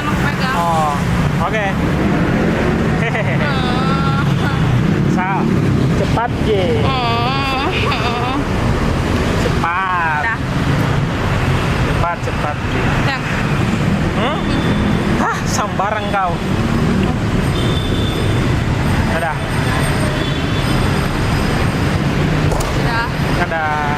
anu pegang. Oh, oke. Hehehe. Sal, cepat J. Cepat. Dah. Cepat. Dah. Hah, sambarang kau. Dadah. Dah. Dadah.